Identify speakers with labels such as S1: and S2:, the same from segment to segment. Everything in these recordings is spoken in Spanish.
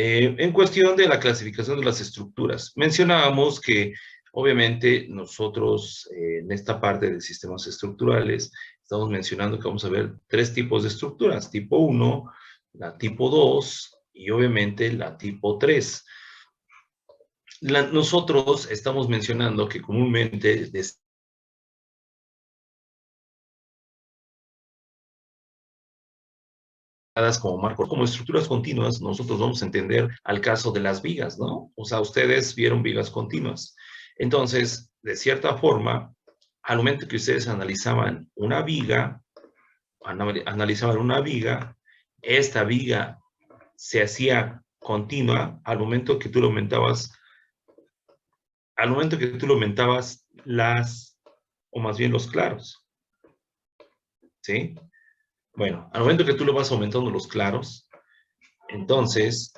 S1: En cuestión de la clasificación de las estructuras, mencionábamos que obviamente nosotros en esta parte de sistemas estructurales estamos mencionando que vamos a ver tres tipos de estructuras, tipo 1, la tipo 2 y obviamente la tipo 3. Nosotros estamos mencionando que comúnmente como marcos, como estructuras continuas, nosotros vamos a entender al caso de las vigas, ¿no? O sea, ustedes vieron vigas continuas. Entonces, de cierta forma, al momento que ustedes analizaban una viga, esta viga se hacía continua al momento que tú le aumentabas, las, o más bien los claros, ¿sí? Bueno, al momento que tú le vas aumentando los claros, entonces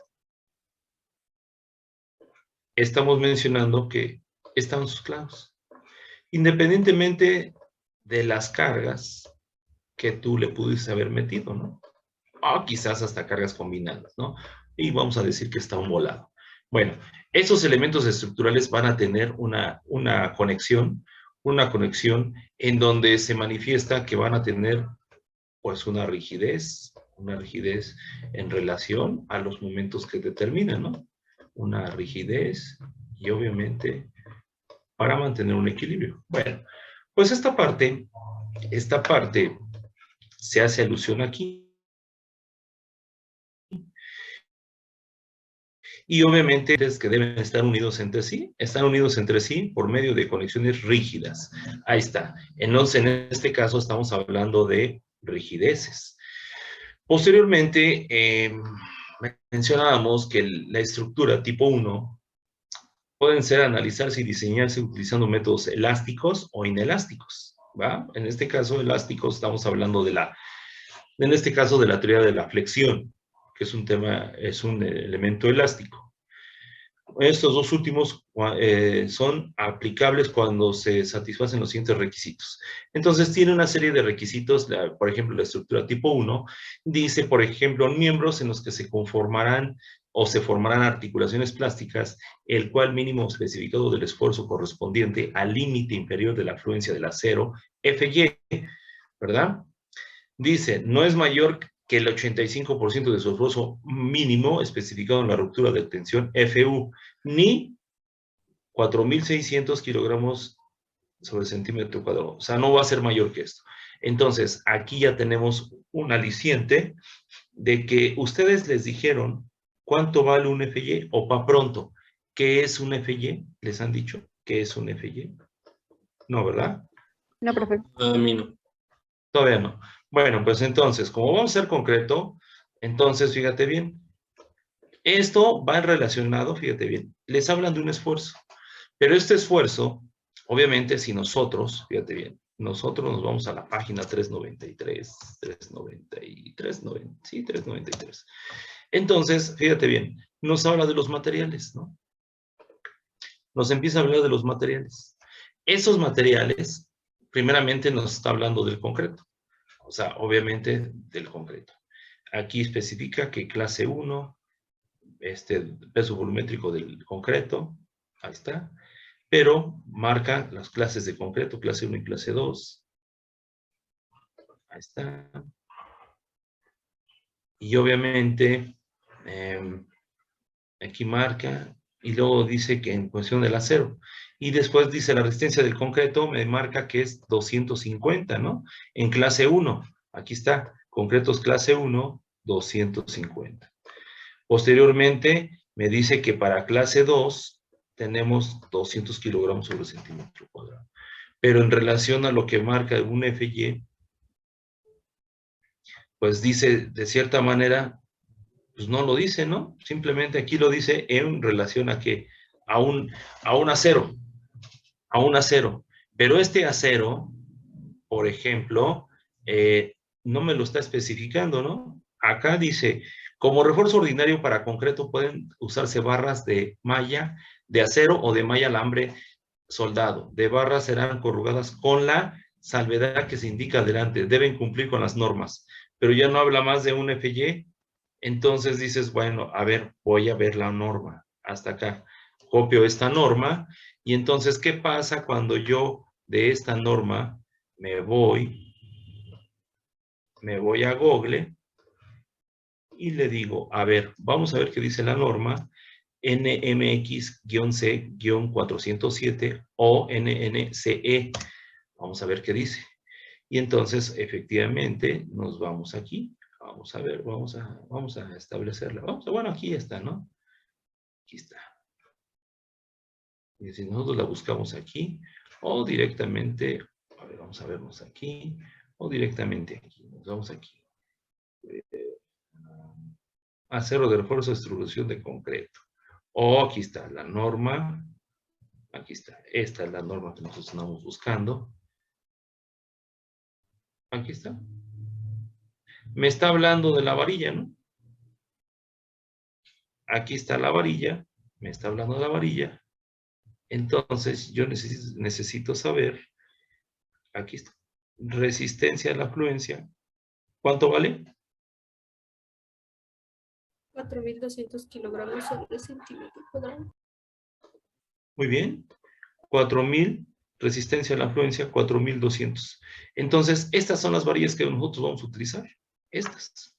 S1: estamos mencionando que están sus claros. Independientemente de las cargas que tú le pudiste haber metido, ¿no? O quizás hasta cargas combinadas, ¿no? Y vamos a decir que está un volado. Bueno, esos elementos estructurales van a tener una conexión en donde se manifiesta que van a tener pues una rigidez en relación a los momentos que determinan, ¿no? Una rigidez y obviamente para mantener un equilibrio. Bueno, pues esta parte se hace alusión aquí. Y obviamente es que deben estar unidos entre sí, están unidos entre sí por medio de conexiones rígidas. Ahí está. Entonces, en este caso estamos hablando de rigideces. Posteriormente, mencionábamos que la estructura tipo 1 pueden ser analizarse y diseñarse utilizando métodos elásticos o inelásticos, ¿va? En este caso, elásticos, estamos hablando en este caso, de la teoría de la flexión, que es un elemento elástico. Estos dos últimos son aplicables cuando se satisfacen los siguientes requisitos. Entonces, tiene una serie de requisitos, por ejemplo, la estructura tipo 1, dice, por ejemplo, miembros en los que se conformarán o se formarán articulaciones plásticas, el cual mínimo especificado del esfuerzo correspondiente al límite inferior de la fluencia del acero, FY, ¿verdad? Dice, no es mayor que el 85% de su esfuerzo mínimo especificado en la ruptura de tensión FU, ni 4.600 kilogramos sobre centímetro cuadrado. O sea, no va a ser mayor que esto. Entonces, aquí ya tenemos un aliciente de que ustedes les dijeron cuánto vale un FY o para pronto. ¿Qué es un FY? ¿Les han dicho qué es un FY? No, ¿verdad?
S2: No, profe.
S3: A mí no.
S1: Todavía no. Bueno, pues entonces, como vamos a ser concreto, entonces fíjate bien, esto va relacionado, fíjate bien, les hablan de un esfuerzo, pero este esfuerzo, obviamente, si nosotros, fíjate bien, nosotros nos vamos a la página 393, sí, 393. Entonces, fíjate bien, nos habla de los materiales, ¿no? Nos empieza a hablar de los materiales. Esos materiales, primeramente nos está hablando del concreto. O sea, obviamente del concreto. Aquí especifica que clase 1, peso volumétrico del concreto, ahí está, pero marca las clases de concreto, clase 1 y clase 2, ahí está. Y obviamente, aquí marca, y luego dice que en cuestión del acero. Y después dice la resistencia del concreto, me marca que es 250, ¿no? En clase 1, aquí está, concretos clase 1, 250. Posteriormente, me dice que para clase 2 tenemos 200 kilogramos sobre centímetro cuadrado. Pero en relación a lo que marca un FY, pues dice de cierta manera, pues no lo dice, ¿no? Simplemente aquí lo dice en relación a que a un acero, Pero este acero, por ejemplo, no me lo está especificando, ¿no? Acá dice, como refuerzo ordinario para concreto pueden usarse barras de malla de acero o de malla alambre soldado. De barras serán corrugadas con la salvedad que se indica adelante. Deben cumplir con las normas. Pero ya no habla más de un FY, Entonces dices, bueno, a ver, voy a ver la norma hasta acá. Copio esta norma y entonces, ¿qué pasa cuando yo de esta norma me voy a Google y le digo, a ver, vamos a ver qué dice la norma NMX-C-407 o NNCE. Vamos a ver qué dice. Y entonces, efectivamente, nos vamos aquí. Vamos a ver, vamos a establecerla. Bueno, aquí está, ¿no? Aquí está. Y si nosotros la buscamos aquí, o directamente, a ver, vamos a vernos aquí, o directamente aquí. Nos vamos aquí. Acero de refuerzo de distribución de concreto. O aquí está la norma. Aquí está. Esta es la norma que nosotros estamos buscando. Aquí está. Me está hablando de la varilla, ¿no? Aquí está la varilla. Me está hablando de la varilla. Entonces, yo necesito saber, aquí está, resistencia a la afluencia. ¿Cuánto vale?
S2: 4.200 kilogramos sobre centímetro cuadrado.
S1: Muy bien. 4.000, resistencia a la afluencia, 4.200. Entonces, estas son las varillas que nosotros vamos a utilizar. Estas,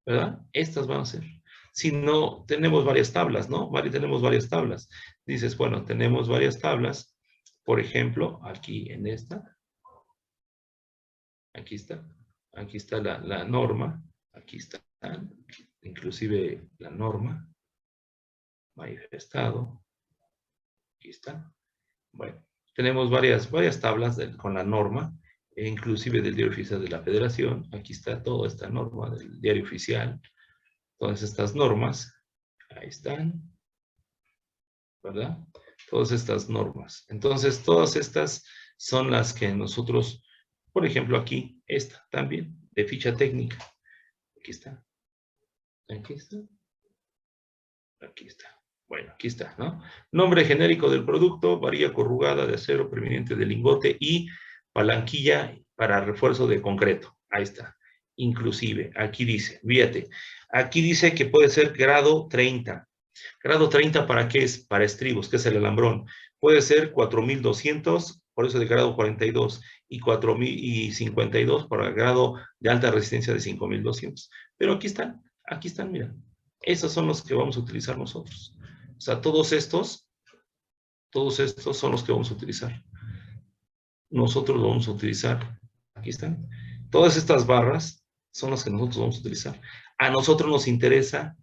S1: ¿verdad? Estas van a ser. Si no, tenemos varias tablas, ¿no? Tenemos varias tablas. Dices, bueno, tenemos varias tablas. Por ejemplo, aquí en esta. Aquí está. Aquí está la norma. Aquí está. Inclusive la norma. Manifestado. Aquí está. Bueno, tenemos varias tablas con la norma, inclusive del Diario Oficial de la Federación. Aquí está toda esta norma del Diario Oficial. Todas estas normas. Ahí están. ¿Verdad? Todas estas normas. Entonces, todas estas son las que nosotros, por ejemplo, aquí, esta también, de ficha técnica. Aquí está. Aquí está. Aquí está. Bueno, aquí está, ¿no? Nombre genérico del producto, varilla corrugada de acero proveniente de lingote y palanquilla para refuerzo de concreto. Ahí está. Inclusive, aquí dice, fíjate, aquí dice que puede ser grado 30. Grado 30, ¿para qué es? Para estribos, que es el alambrón. Puede ser 4.200, por eso de grado 42, y 4.052 para grado de alta resistencia de 5.200. Pero aquí están, mira. Esos son los que vamos a utilizar nosotros. O sea, todos estos son los que vamos a utilizar. Nosotros lo vamos a utilizar. Aquí están. Todas estas barras son las que nosotros vamos a utilizar. A nosotros nos interesa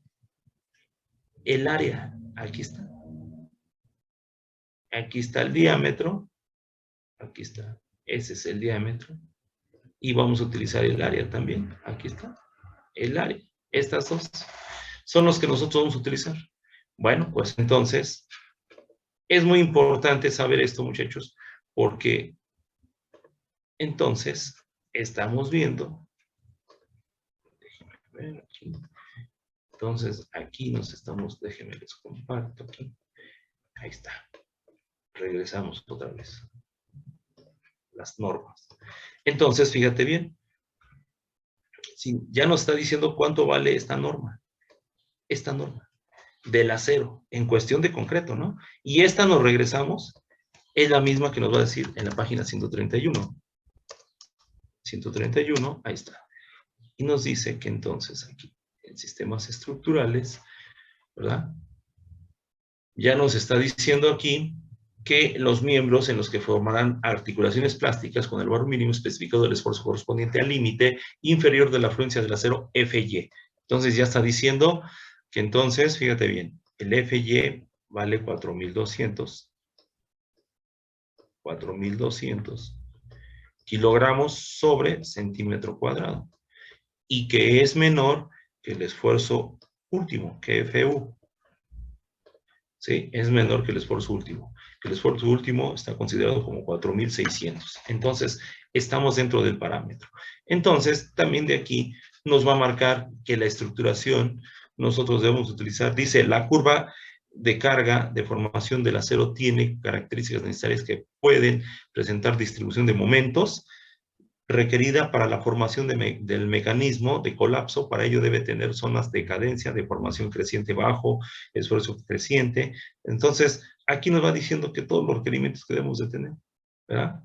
S1: el área. Aquí está. Aquí está el diámetro. Aquí está. Ese es el diámetro. Y vamos a utilizar el área también. Aquí está. El área. Estas dos son los que nosotros vamos a utilizar. Bueno, pues entonces, es muy importante saber esto, muchachos, porque entonces estamos viendo, déjenme ver aquí, entonces aquí nos estamos, déjenme les comparto aquí, ahí está, regresamos otra vez, las normas. Entonces, fíjate bien, si ya nos está diciendo cuánto vale esta norma del acero, en cuestión de concreto, ¿no? Y esta nos regresamos, es la misma que nos va a decir en la página 131. 131, ahí está. Y nos dice que entonces aquí, en sistemas estructurales, ¿verdad? Ya nos está diciendo aquí que los miembros en los que formarán articulaciones plásticas con el valor mínimo especificado del esfuerzo correspondiente al límite inferior de la afluencia del acero FY. Entonces ya está diciendo que entonces, fíjate bien, el FY vale 4.200. 4.200 kilogramos sobre centímetro cuadrado. Y que es menor que el esfuerzo último, que FU. ¿Sí? Es menor que el esfuerzo último. El esfuerzo último está considerado como 4.600. Entonces, estamos dentro del parámetro. Entonces, también de aquí nos va a marcar que la estructuración nosotros debemos utilizar, dice, la curva de carga de formación del acero tiene características necesarias que pueden presentar distribución de momentos requerida para la formación del mecanismo de colapso. Para ello debe tener zonas de cadencia, de formación creciente bajo, esfuerzo creciente. Entonces, aquí nos va diciendo que todos los requerimientos que debemos de tener, ¿verdad?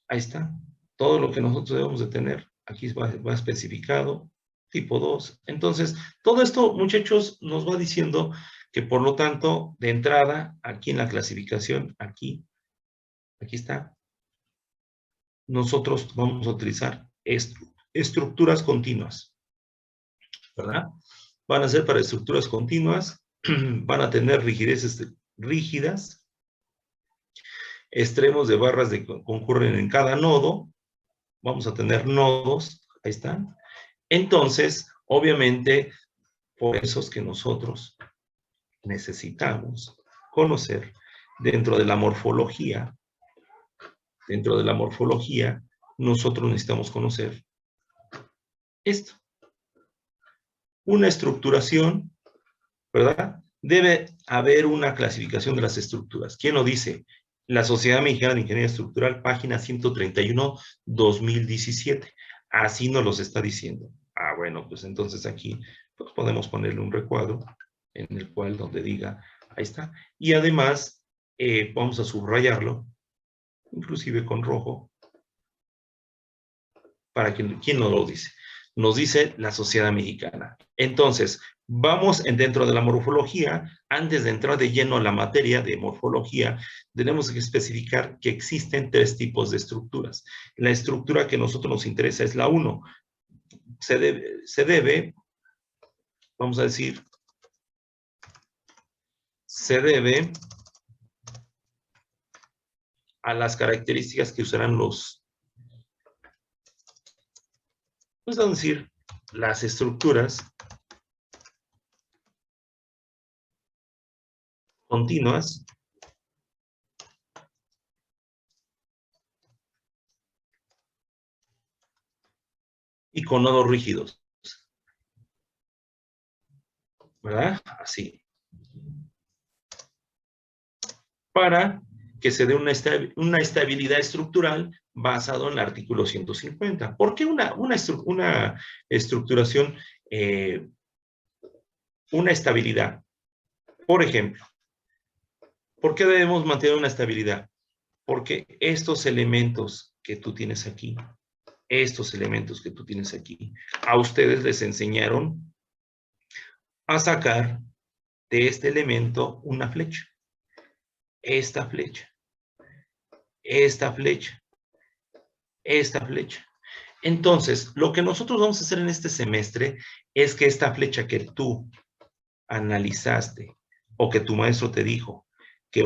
S1: Ahí está. Todo lo que nosotros debemos de tener, aquí va especificado, tipo 2. Entonces, todo esto, muchachos, nos va diciendo que, por lo tanto, de entrada, aquí en la clasificación, aquí está, nosotros vamos a utilizar estructuras continuas, ¿verdad? Van a ser para estructuras continuas, van a tener rigideces rígidas, extremos de barras concurren en cada nodo, vamos a tener nodos, ahí están. Entonces, obviamente, por eso es que nosotros necesitamos conocer dentro de la morfología, nosotros necesitamos conocer esto. Una estructuración, ¿verdad? Debe haber una clasificación de las estructuras. ¿Quién lo dice? La Sociedad Mexicana de Ingeniería Estructural, página 131, 2017. Así nos los está diciendo. Ah, bueno, pues entonces aquí pues podemos ponerle un recuadro en el cual donde diga, ahí está. Y además, vamos a subrayarlo, inclusive con rojo, para quien nos lo dice. Nos dice la Sociedad Mexicana. Entonces, vamos dentro de la morfología. Antes de entrar de lleno a la materia de morfología, tenemos que especificar que existen 3 tipos de estructuras. La estructura que a nosotros nos interesa es la 1. Se debe, vamos a decir, se debe a las características que usarán pues vamos a decir, las estructuras continuas y con nodos rígidos, ¿verdad? Así. Para que se dé una estabilidad estructural basado en el artículo 150. ¿Por qué una estructuración, una estabilidad? Por ejemplo, ¿por qué debemos mantener una estabilidad? Porque estos elementos que tú tienes aquí, a ustedes les enseñaron a sacar de este elemento una flecha. Esta flecha. Entonces, lo que nosotros vamos a hacer en este semestre es que esta flecha que tú analizaste o que tu maestro te dijo que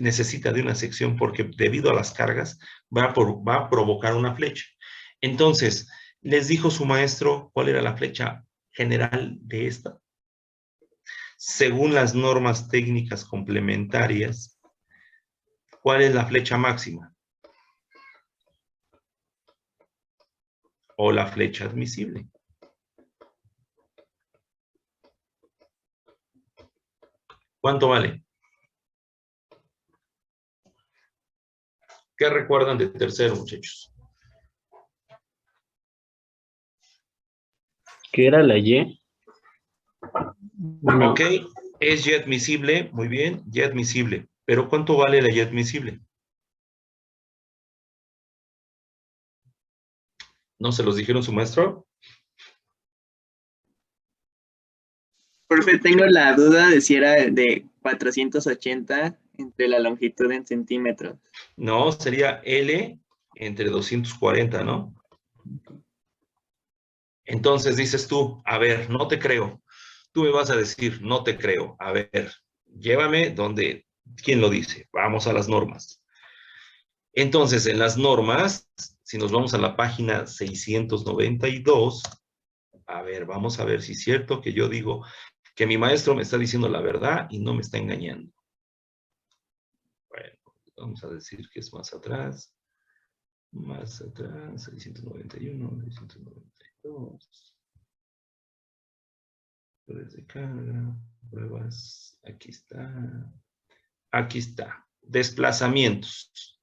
S1: necesita de una sección porque debido a las cargas va a provocar una flecha. Entonces, les dijo su maestro cuál era la flecha general de esta. Según las normas técnicas complementarias, ¿cuál es la flecha máxima? O la flecha admisible. ¿Cuánto vale? ¿Qué recuerdan de tercero, muchachos?
S3: ¿Qué era la Y?
S1: Ok, es Y admisible, muy bien, Y admisible. Pero ¿cuánto vale la Y admisible? ¿No se los dijeron su maestro?
S4: Profe, tengo la duda de si era de 480 entre la longitud en centímetros.
S1: No, sería L entre 240, ¿no? Entonces dices tú, a ver, no te creo. Tú me vas a decir, no te creo. A ver, llévame donde, ¿quién lo dice? Vamos a las normas. Entonces, en las normas, si nos vamos a la página 692, a ver, vamos a ver si es cierto que yo digo que mi maestro me está diciendo la verdad y no me está engañando. Bueno, vamos a decir que es más atrás. Más atrás, 691, 692. Pruebas de carga, pruebas, aquí está. Aquí está. Desplazamientos.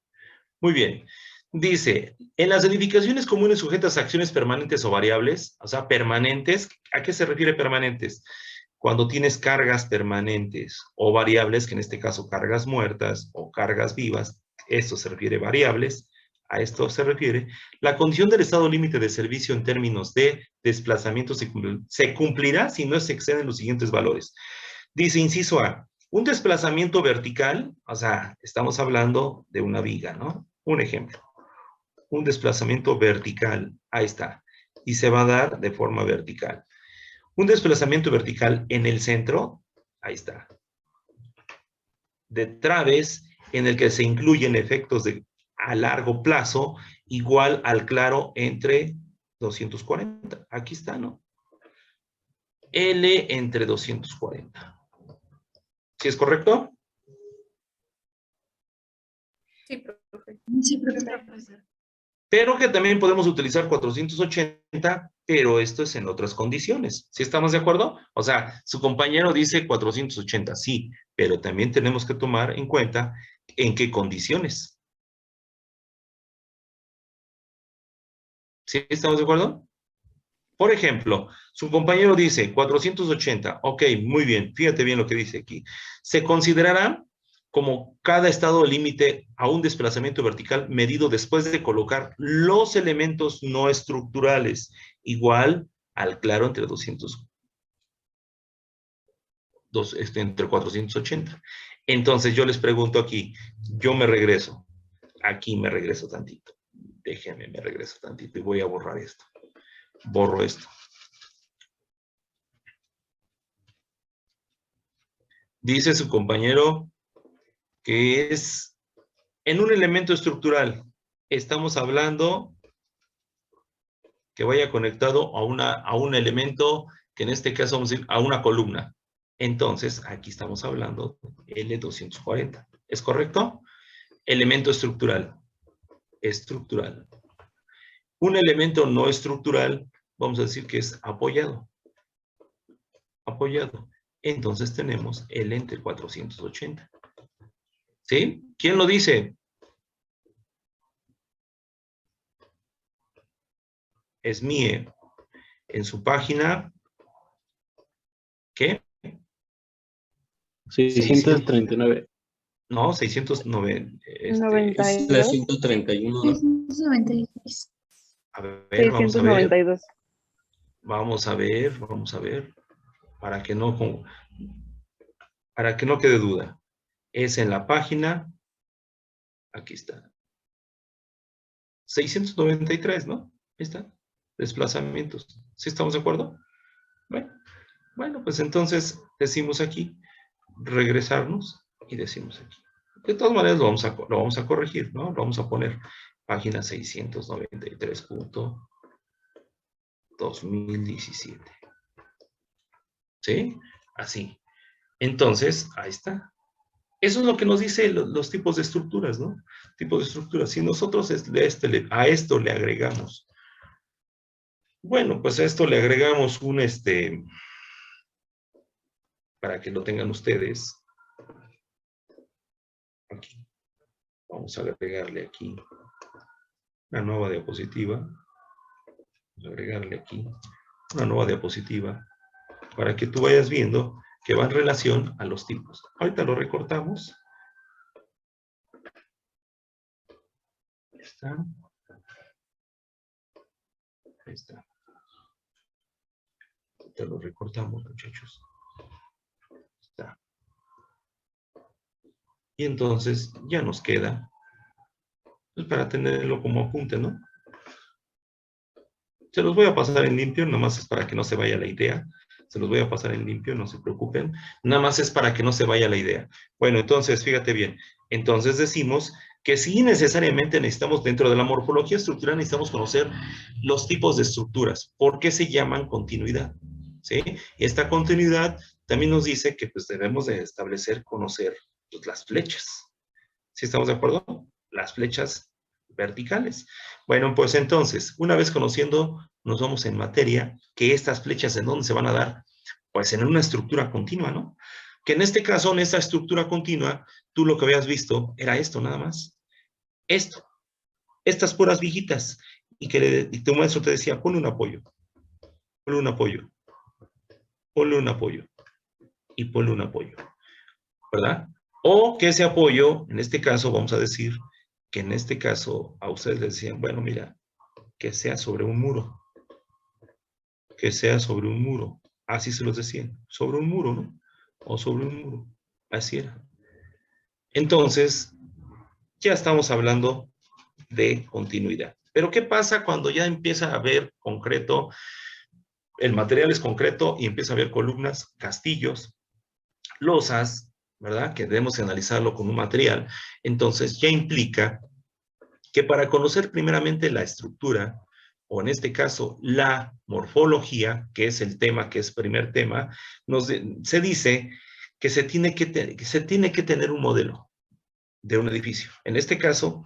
S1: Muy bien. Dice, en las edificaciones comunes sujetas a acciones permanentes o variables, o sea, permanentes, ¿a qué se refiere permanentes? Cuando tienes cargas permanentes o variables, que en este caso cargas muertas o cargas vivas, esto se refiere a variables, a esto se refiere, la condición del estado límite de servicio en términos de desplazamiento se cumplirá si no se exceden los siguientes valores. Dice, inciso A, un desplazamiento vertical, o sea, estamos hablando de una viga, ¿no? Un ejemplo. Un desplazamiento vertical, ahí está, y se va a dar de forma vertical. Un desplazamiento vertical en el centro, ahí está. De traves, en el que se incluyen efectos a largo plazo, igual al claro entre 240. Aquí está, ¿no? L entre 240. ¿Sí es correcto?
S2: Sí, profe.
S3: Sí, profesor.
S1: Pero que también podemos utilizar 480, pero esto es en otras condiciones. ¿Sí estamos de acuerdo? O sea, su compañero dice 480, sí, pero también tenemos que tomar en cuenta en qué condiciones. ¿Sí estamos de acuerdo? Por ejemplo, su compañero dice 480, ok, muy bien, fíjate bien lo que dice aquí. Se considerará como cada estado límite a un desplazamiento vertical medido después de colocar los elementos no estructurales, igual al claro entre 200, entre 480. Entonces yo les pregunto aquí, yo me regreso, aquí me regreso tantito, déjenme, me regreso tantito y voy a borrar esto. Borro esto. Dice su compañero que es en un elemento estructural. Estamos hablando que vaya conectado a un elemento que en este caso vamos a decir a una columna. Entonces, aquí estamos hablando L240. ¿Es correcto? Elemento estructural. Estructural. Un elemento no estructural, vamos a decir que es apoyado. Apoyado. Entonces tenemos L entre 480. ¿Sí? ¿Quién lo dice? SMIE. En su página, ¿qué?
S5: 639.
S1: No, 609.
S6: Es la 131, ¿no?
S3: 696.
S1: A ver, vamos a ver.
S6: 692.
S1: Vamos a ver. Para que no quede duda. Es en la página, aquí está. 693, ¿no? Ahí está. Desplazamientos. ¿Sí estamos de acuerdo? Bueno, pues entonces decimos aquí, regresarnos y decimos aquí. De todas maneras lo vamos a corregir, ¿no? Lo vamos a poner página 693.2017. ¿Sí? Así. Entonces, ahí está. Eso es lo que nos dice los tipos de estructuras, ¿no? Tipos de estructuras. Si nosotros a esto le agregamos, bueno, pues a esto le agregamos para que lo tengan ustedes, aquí. Vamos a agregarle aquí una nueva diapositiva. Vamos a agregarle aquí una nueva diapositiva para que tú vayas viendo que va en relación a los tipos. Ahorita lo recortamos. Ahí está. Ahí está. Ahorita lo recortamos, muchachos. Ahí está. Y entonces ya nos queda, pues para tenerlo como apunte, ¿no? Se los voy a pasar en limpio, nomás es para que no se vaya la idea. Se los voy a pasar en limpio, no se preocupen. Nada más es para que no se vaya la idea. Bueno, entonces, fíjate bien. Entonces decimos que sí necesariamente necesitamos, dentro de la morfología estructural, necesitamos conocer los tipos de estructuras. ¿Por qué se llaman continuidad? ¿Sí? Y esta continuidad también nos dice que pues debemos de establecer, conocer pues, las flechas. ¿Sí estamos de acuerdo? Las flechas verticales. Bueno, pues entonces, una vez conociendo, nos vamos en materia, que estas flechas, ¿en dónde se van a dar? Pues en una estructura continua, ¿no? Que en este caso, en esta estructura continua, tú lo que habías visto era esto, nada más. Esto. estas puras vigitas, y tu maestro te decía, ponle un apoyo, ponle un apoyo, ponle un apoyo, y ponle un apoyo, ¿verdad? O que ese apoyo, en este caso, vamos a decir, que en este caso a ustedes les decían, bueno, mira, que sea sobre un muro, que sea sobre un muro, así se los decían, sobre un muro, ¿no? O sobre un muro, así era. Entonces, ya estamos hablando de continuidad. Pero ¿qué pasa cuando ya empieza a haber concreto, el material es concreto y empieza a haber columnas, castillos, losas, ¿verdad? Que debemos analizarlo con un material. Entonces ya implica que para conocer primeramente la estructura, o en este caso la morfología, que es el tema, que es primer tema, se dice que se tiene que tener un modelo de un edificio. En este caso,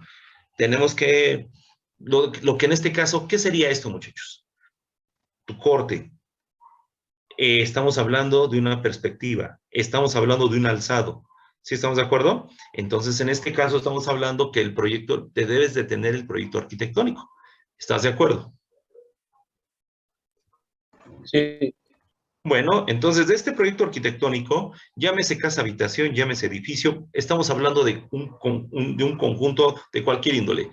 S1: tenemos que, lo que en este caso, ¿qué sería esto, muchachos? Tu corte. Estamos hablando de una perspectiva, estamos hablando de un alzado. ¿Sí estamos de acuerdo? Entonces, en este caso estamos hablando que el proyecto, te debes de tener el proyecto arquitectónico. ¿Estás de acuerdo?
S6: Sí.
S1: Bueno, entonces de este proyecto arquitectónico, llámese casa habitación, llámese edificio, estamos hablando de un conjunto de cualquier índole.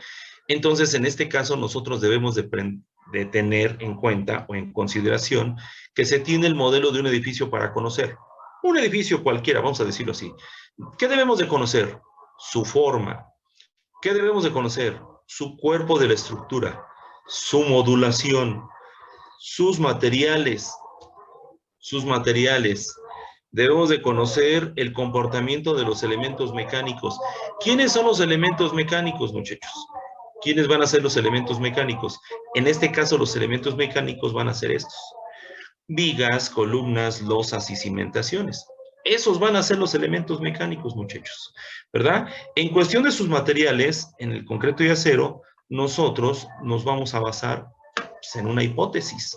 S1: Entonces, en este caso, nosotros debemos de tener en cuenta o en consideración que se tiene el modelo de un edificio para conocer. Un edificio cualquiera, vamos a decirlo así. ¿Qué debemos de conocer? Su forma. ¿Qué debemos de conocer? Su cuerpo de la estructura, su modulación, sus materiales. Debemos de conocer el comportamiento de los elementos mecánicos. ¿Quiénes son los elementos mecánicos, muchachos? ¿Quiénes van a ser los elementos mecánicos? En este caso, los elementos mecánicos van a ser estos: vigas, columnas, losas y cimentaciones. Esos van a ser los elementos mecánicos, muchachos, ¿verdad? En cuestión de sus materiales, en el concreto y acero, nosotros nos vamos a basar pues, en una hipótesis.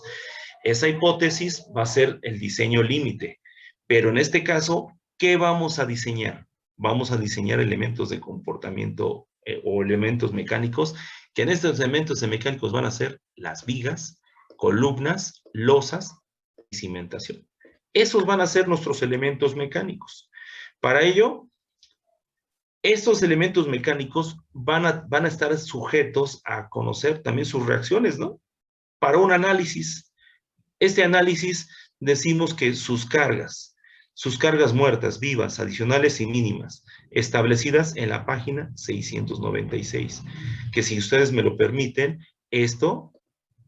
S1: Esa hipótesis va a ser el diseño límite. Pero en este caso, ¿qué vamos a diseñar? Vamos a diseñar elementos de comportamiento o elementos mecánicos, que en estos elementos mecánicos van a ser las vigas, columnas, losas y cimentación. Esos van a ser nuestros elementos mecánicos. Para ello, estos elementos mecánicos van a estar sujetos a conocer también sus reacciones, ¿no? Para un análisis. Este análisis decimos que sus cargas muertas, vivas, adicionales y mínimas, establecidas en la página 696, que si ustedes me lo permiten, esto,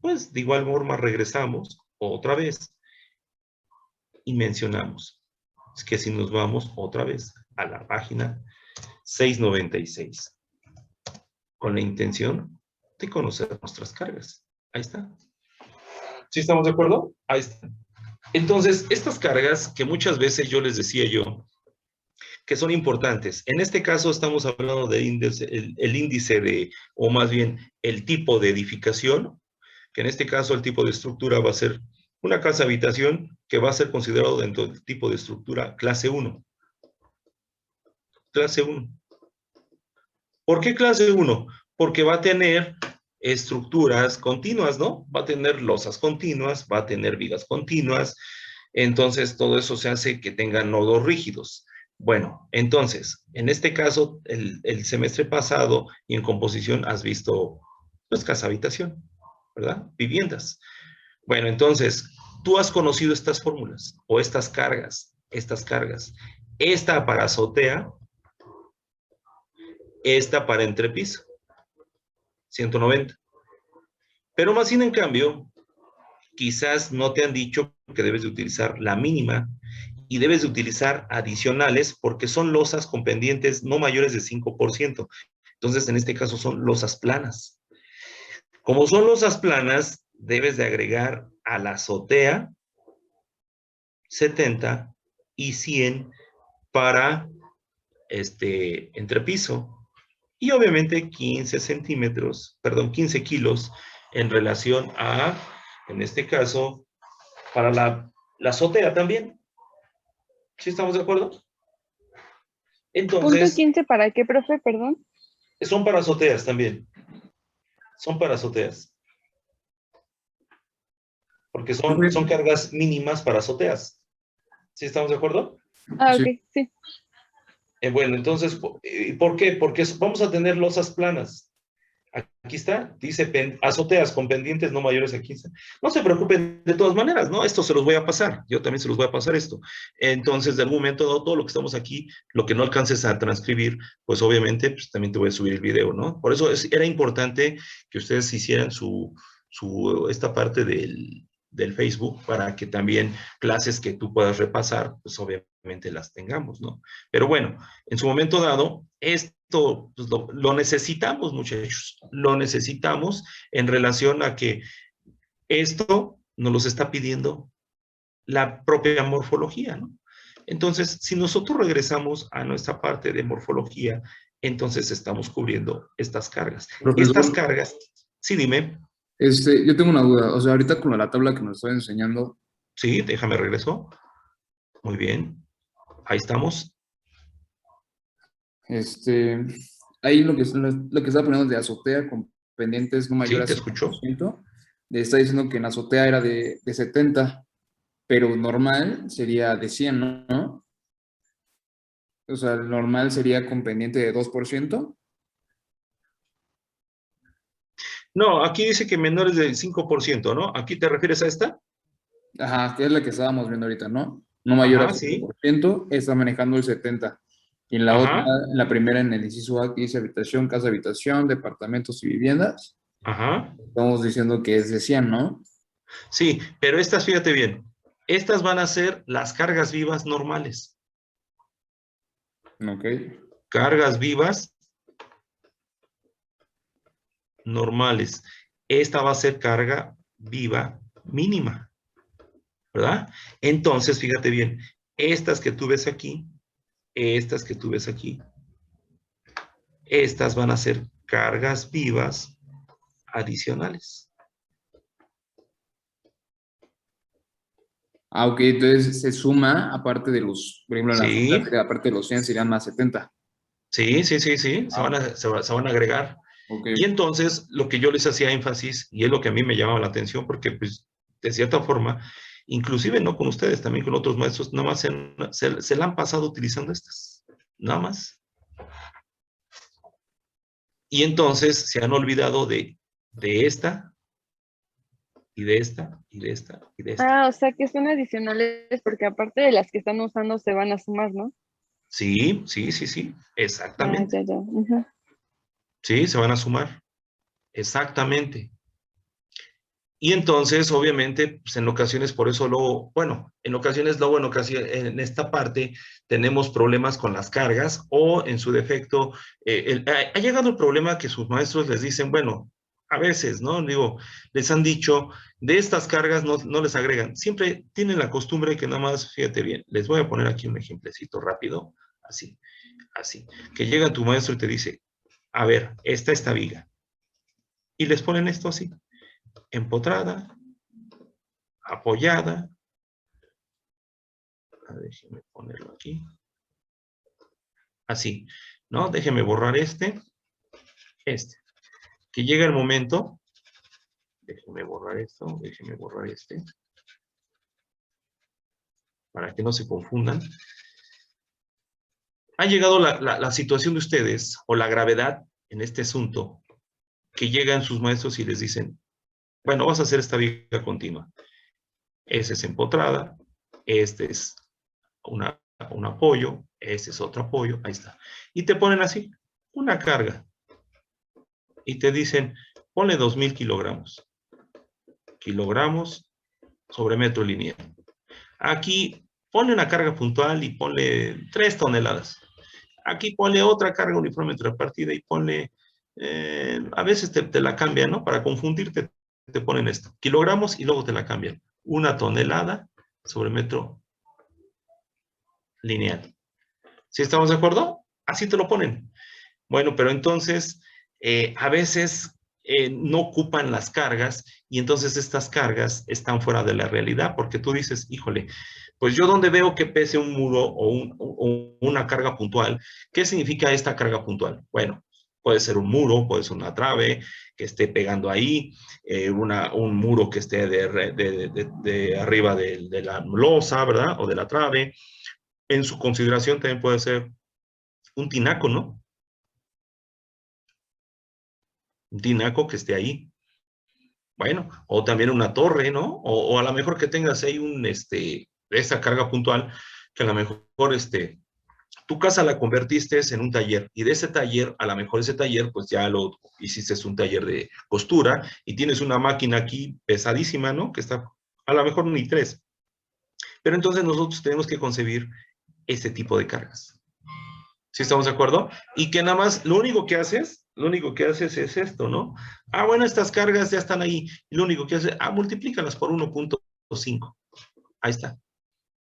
S1: pues de igual forma regresamos otra vez y mencionamos que si nos vamos otra vez a la página 696, con la intención de conocer nuestras cargas. Ahí está. ¿Sí estamos de acuerdo? Ahí está. Entonces, estas cargas que muchas veces yo les decía yo, que son importantes. En este caso estamos hablando de el índice de, o más bien el tipo de edificación, que en este caso el tipo de estructura va a ser una casa habitación que va a ser considerado dentro del tipo de estructura clase 1. Clase 1. ¿Por qué clase 1? Porque va a tener estructuras continuas, ¿no? Va a tener losas continuas, va a tener vigas continuas, entonces todo eso se hace que tengan nodos rígidos. Bueno, entonces, en este caso, el semestre pasado y en composición has visto, pues, casa habitación, ¿verdad? Viviendas. Bueno, entonces, tú has conocido estas fórmulas o estas cargas. Esta para azotea, esta para entrepiso. 190. Pero más sin en cambio, quizás no te han dicho que debes de utilizar la mínima y debes de utilizar adicionales porque son losas con pendientes no mayores de 5%. Entonces, en este caso son losas planas. Como son losas planas, debes de agregar a la azotea 70 y 100 para entrepiso. Y obviamente 15 kilos en relación a, en este caso, para la azotea también. ¿Sí estamos de acuerdo? Entonces,
S2: ¿Punto 15 para qué, profe? Perdón.
S1: son para azoteas también. son para azoteas. Porque son cargas mínimas para azoteas. ¿Sí estamos de acuerdo?
S2: Ah,
S5: Sí.
S2: ok, sí.
S1: Bueno, entonces, ¿por qué? Porque vamos a tener losas planas. Aquí está, dice azoteas con pendientes no mayores a 15. No se preocupen de todas maneras, ¿no? Esto se los voy a pasar, yo también se los voy a pasar esto. Entonces, de algún momento dado, todo lo que estamos aquí, lo que no alcances a transcribir, pues obviamente, pues también te voy a subir el video, ¿no? Por eso era importante que ustedes hicieran esta parte del Facebook para que también clases que tú puedas repasar, pues obviamente las tengamos, ¿no? Pero bueno, en su momento dado, esto pues, lo necesitamos, muchachos, lo necesitamos en relación a que esto nos los está pidiendo la propia morfología, ¿no? Entonces, si nosotros regresamos a nuestra parte de morfología, entonces estamos cubriendo estas cargas.
S5: Profesor.
S1: Estas cargas, sí, dime.
S5: Yo tengo una duda. O sea, ahorita con la tabla que nos está enseñando.
S1: Sí, déjame regreso. Muy bien. Ahí estamos.
S5: Ahí lo que está poniendo de azotea con pendientes no mayor
S1: Sí,
S5: a
S1: te escucho.
S5: 5%, le está diciendo que en azotea era de 70, pero normal sería de 100, ¿no? O sea, el normal sería con pendiente de 2%.
S1: No, aquí dice que menores del 5%, ¿no? ¿Aquí te refieres a esta?
S5: Ajá, que es la que estábamos viendo ahorita, ¿no? No mayor
S1: Ajá,
S5: a
S1: sí.
S5: 5%, está manejando el 70%. Y en la
S1: Ajá.
S5: otra, en la primera, en el inciso A, que dice habitación, casa, habitación, departamentos y viviendas,
S1: Ajá.
S5: estamos diciendo que es de 100, ¿no?
S1: Sí, pero estas, fíjate bien, estas van a ser las cargas vivas normales.
S5: Ok.
S1: Cargas vivas normales. Esta va a ser carga viva mínima, ¿verdad? Entonces, fíjate bien, estas que tú ves aquí, estas que tú ves aquí, estas van a ser cargas vivas adicionales.
S5: Ah, ok, entonces se suma, aparte de los, por ejemplo, en la
S1: Sí,
S5: fotografía, aparte de los 100 serían más 70.
S1: sí, se van a agregar.
S5: Ok.
S1: Y entonces, lo que yo les hacía énfasis, y es lo que a mí me llamaba la atención, porque pues, de cierta forma, inclusive no con ustedes, también con otros maestros, nada más se la han pasado utilizando estas, nada más. Y entonces se han olvidado de esta, y de esta, y de esta, y de esta.
S2: Ah, o sea que son adicionales porque aparte de las que están usando se van a sumar, ¿no?
S1: Sí,
S2: Ah,
S1: exactamente.
S2: ya. Ujú.
S1: Sí, se van a sumar, exactamente. Y entonces, obviamente, pues en ocasiones, por eso luego, bueno, en ocasiones, en esta parte tenemos problemas con las cargas o en su defecto, ha llegado el problema que sus maestros les dicen, bueno, a veces, ¿no? Digo, les han dicho, de estas cargas no les agregan. Siempre tienen la costumbre que nada más, fíjate bien, les voy a poner aquí un ejemplecito rápido, así, que llega tu maestro y te dice, a ver, esta viga. Y les ponen esto así. Empotrada, apoyada. Déjeme ponerlo aquí. Así, ¿no? Déjeme borrar este. Que llega el momento. Déjeme borrar esto. Déjeme borrar este. Para que no se confundan. Ha llegado la situación de ustedes, o la gravedad en este asunto, que llegan sus maestros y les dicen, bueno, vas a hacer esta viga continua. Esa es empotrada, este es un apoyo, este es otro apoyo, ahí está. Y te ponen así, una carga. Y te dicen, ponle 2000 kilogramos. Kilogramos sobre metro lineal. Aquí ponle una carga puntual y ponle 3 toneladas. Aquí ponle otra carga uniformemente repartida y ponle, a veces te la cambian, ¿no? Para confundirte, te ponen esto. Kilogramos y luego te la cambian. 1 tonelada sobre metro lineal. ¿Sí estamos de acuerdo? Así te lo ponen. Bueno, pero entonces, a veces no ocupan las cargas y entonces estas cargas están fuera de la realidad porque tú dices, híjole, pues yo donde veo que pese un muro o una carga puntual, ¿qué significa esta carga puntual? Bueno, Puede ser un muro, puede ser una trave que esté pegando ahí, un muro que esté de arriba de la losa, ¿verdad? O de la trave. En su consideración también puede ser un tinaco, ¿no? Un tinaco que esté ahí. Bueno, o también una torre, ¿no? O a lo mejor que tengas ahí esa carga puntual, que a lo mejor, tu casa la convertiste en un taller, y de ese taller, a lo mejor ese taller, pues ya lo hiciste un taller de costura, y tienes una máquina aquí pesadísima, ¿no? Que está, a lo mejor ni 3. Pero entonces nosotros tenemos que concebir ese tipo de cargas. ¿Sí estamos de acuerdo? Y que nada más, lo único que haces es esto, ¿no? Ah, bueno, estas cargas ya están ahí. Y lo único que haces, multiplícalas por 1.5. Ahí está.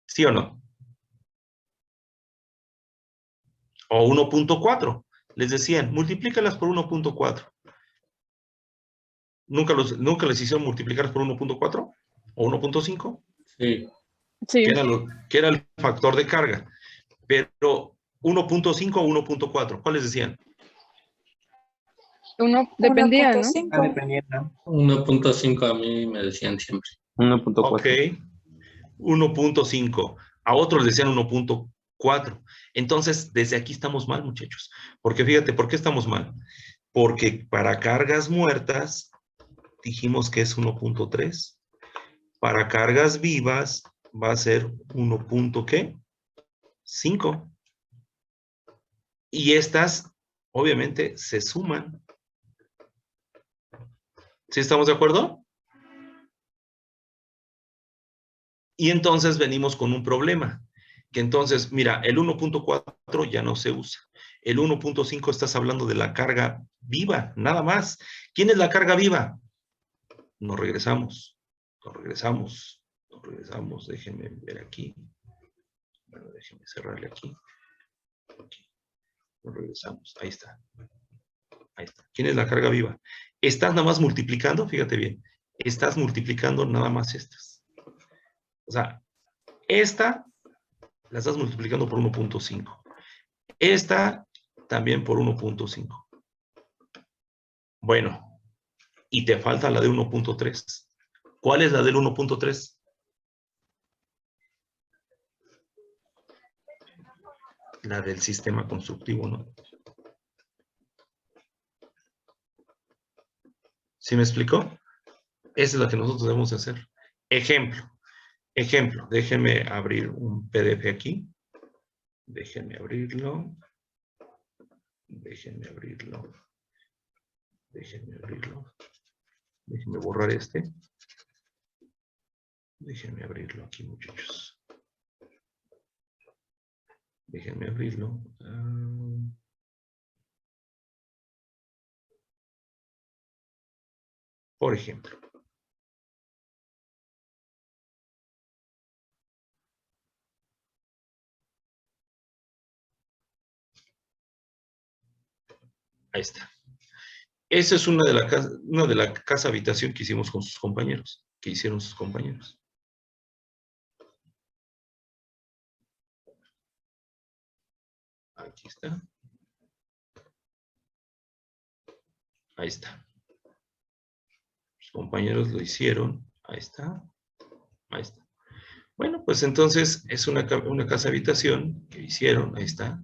S1: ¿Sí o no? O 1.4. Les decían, multiplícalas por 1.4. ¿Nunca les hicieron multiplicar por 1.4? ¿O 1.5?
S6: Sí.
S2: Sí.
S1: Que era el factor de carga. Pero 1.5 o 1.4, ¿cuáles decían?
S2: Uno dependía, ¿no?
S4: 1.5. Dependiendo.
S6: 1.5 a mí me decían siempre.
S5: 1.4.
S1: Ok. 1.5. A otros les decían 1.4. Entonces, desde aquí estamos mal, muchachos. Porque fíjate, ¿por qué estamos mal? Porque para cargas muertas dijimos que es 1.3. Para cargas vivas va a ser 1.5. Y estas, obviamente, se suman. ¿Sí estamos de acuerdo? Y entonces venimos con un problema. Que entonces, mira, el 1.4 ya no se usa. El 1.5 estás hablando de la carga viva, nada más. ¿Quién es la carga viva? Nos regresamos. Déjenme ver aquí. Bueno, déjenme cerrarle aquí. Nos regresamos. Ahí está. ¿Quién es la carga viva? Estás nada más multiplicando, fíjate bien. Estás multiplicando nada más estas. O sea, esta la estás multiplicando por 1.5. Esta también por 1.5. Bueno, y te falta la de 1.3. ¿Cuál es la del 1.3? La del sistema constructivo, ¿no? ¿Sí me explicó? Esa es la que nosotros debemos hacer. Ejemplo, déjenme abrir un PDF aquí. Déjenme abrirlo. Déjenme borrar este. Déjenme abrirlo aquí, muchachos. Déjenme abrirlo. Por ejemplo. Ahí está. Esa es una de la casa habitación que hicimos con sus compañeros, que hicieron sus compañeros. Aquí está. Ahí está. Sus compañeros lo hicieron. Ahí está. Ahí está. Bueno, pues entonces es una casa habitación que hicieron. Ahí está.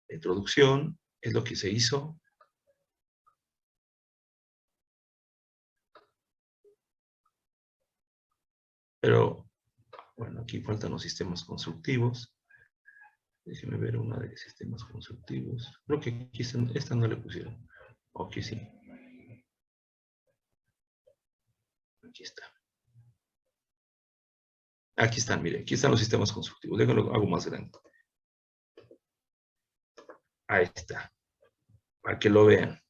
S1: La introducción es lo que se hizo. Pero, bueno, aquí faltan los sistemas constructivos. Déjenme ver una de sistemas constructivos. Creo que aquí esta no le pusieron. Aquí sí. Aquí está. Aquí están, mire. Aquí están los sistemas constructivos. Déjenlo, hago más grande. Ahí está. Para que lo vean.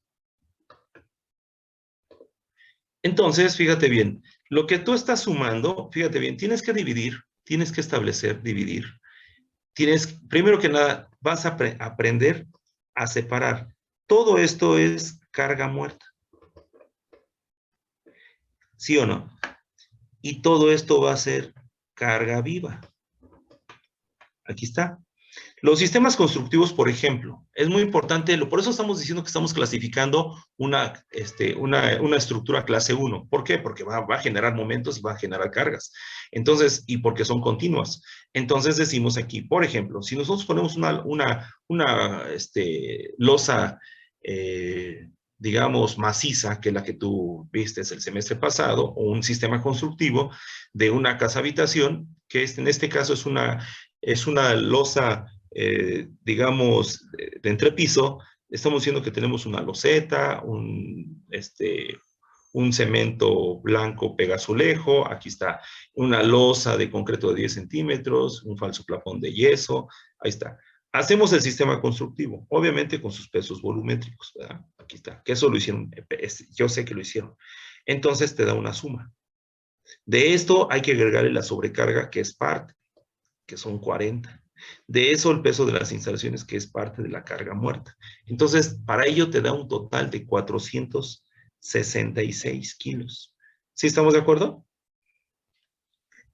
S1: Entonces, fíjate bien. Lo que tú estás sumando, fíjate bien, tienes que dividir. Tienes que establecer, dividir. Primero que nada, vas a aprender a separar. Todo esto es carga muerta. ¿Sí o no? Y todo esto va a ser carga viva. Aquí está. Los sistemas constructivos, por ejemplo, es muy importante, por eso estamos diciendo que estamos clasificando una estructura clase 1. ¿Por qué? Porque va a generar momentos y va a generar cargas. Entonces, y porque son continuas. Entonces decimos aquí, por ejemplo, si nosotros ponemos una losa, digamos, maciza, que es la que tú viste el semestre pasado, o un sistema constructivo de una casa-habitación, que en este caso es una losa, digamos, de entrepiso. Estamos diciendo que tenemos una loseta, un cemento blanco pegazulejo, aquí está una losa de concreto de 10 centímetros, un falso plafón de yeso, ahí está. Hacemos el sistema constructivo, obviamente con sus pesos volumétricos, ¿verdad? Aquí está, que eso lo hicieron, yo sé que lo hicieron. Entonces te da una suma. De esto hay que agregarle la sobrecarga, que es parte, que son 40. De eso el peso de las instalaciones, que es parte de la carga muerta. Entonces, para ello te da un total de 466 kilos. ¿Sí estamos de acuerdo?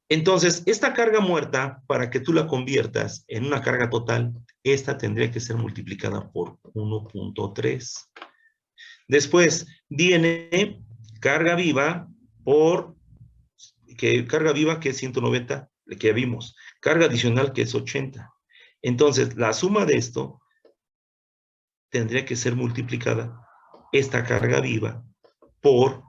S1: Entonces, esta carga muerta, para que tú la conviertas en una carga total, esta tendría que ser multiplicada por 1.3. Después viene carga viva carga viva que es 190, que ya vimos. Carga adicional que es 80. Entonces, la suma de esto tendría que ser multiplicada, esta carga viva, por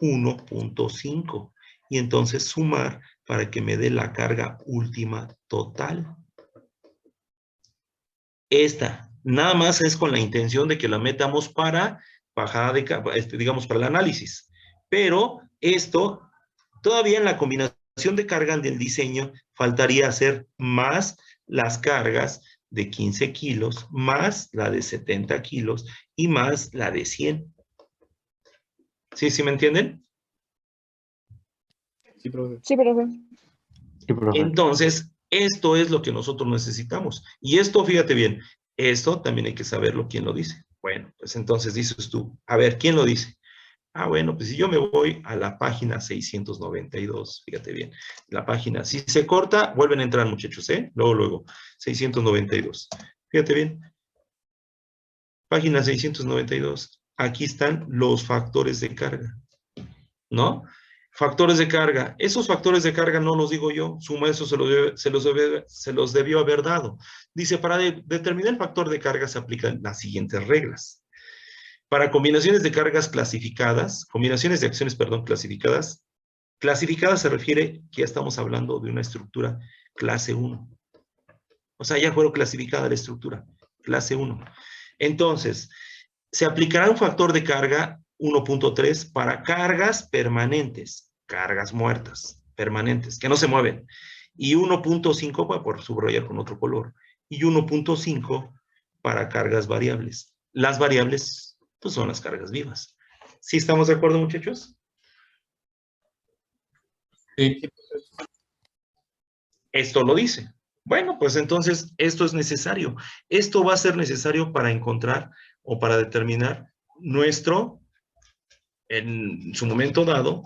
S1: 1.5. Y entonces sumar para que me dé la carga última total. Esta, nada más es con la intención de que la metamos para bajada de, digamos, para el análisis. Pero esto, todavía en la combinación de carga del diseño, faltaría hacer más las cargas de 15 kilos, más la de 70 kilos y más la de 100. ¿Sí me entienden?
S5: Sí, profe.
S2: Sí, profe.
S1: Entonces, esto es lo que nosotros necesitamos. Y esto, fíjate bien, esto también hay que saberlo quién lo dice. Bueno, pues entonces dices tú, a ver, ¿quién lo dice? Ah, bueno, pues si yo me voy a la página 692, fíjate bien, la página, si se corta, vuelven a entrar, muchachos, ¿eh? Luego, 692. Fíjate bien. Página 692. Aquí están los factores de carga, ¿no? Factores de carga. Esos factores de carga no los digo yo, su maestro se los debió haber dado. Dice, para determinar el factor de carga se aplican las siguientes reglas. Para combinaciones de cargas clasificadas, combinaciones de acciones, perdón, clasificadas se refiere que ya estamos hablando de una estructura clase 1. O sea, ya fue clasificada la estructura, clase 1. Entonces, se aplicará un factor de carga 1.3 para cargas permanentes, cargas muertas, permanentes, que no se mueven. Y 1.5, por subrayar con otro color, y 1.5 para cargas variables. Las variables, pues, son las cargas vivas. ¿Sí estamos de acuerdo, muchachos?
S6: Sí.
S1: Esto lo dice. Bueno, pues entonces esto es necesario. Esto va a ser necesario para encontrar o para determinar nuestro, en su momento dado,